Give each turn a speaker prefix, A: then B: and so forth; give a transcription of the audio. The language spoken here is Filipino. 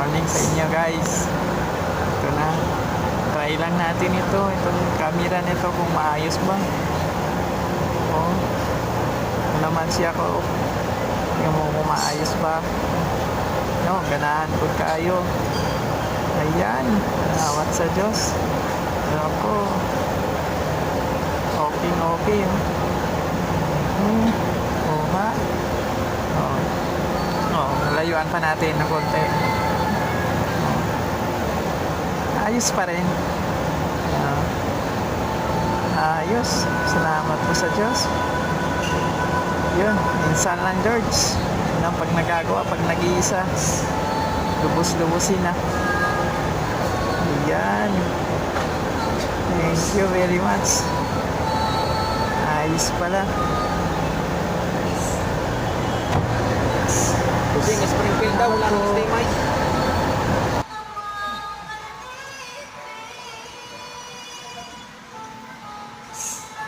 A: morning sa inyo guys. Ito na. Try lang natin ito. Itong camera nito kung maayos ba. Oh. Ito naman siya ko. Yung mo kung maayos ba. No, ganahan po kayo. Ayan. Awat sa Diyos. Ako. Okay. Oo nga. Layuan pa natin ng konti. Ayos pa rin. Ayos. Salamat po sa Diyos. Yun. Minsan lang, George. Yun ang pag nagagawa, pag nag-iisa. Lubos-lubusin na. Ayan. Thank you very much. Ayos pala.
B: Kasi Springfield daw, wala nang stay mic.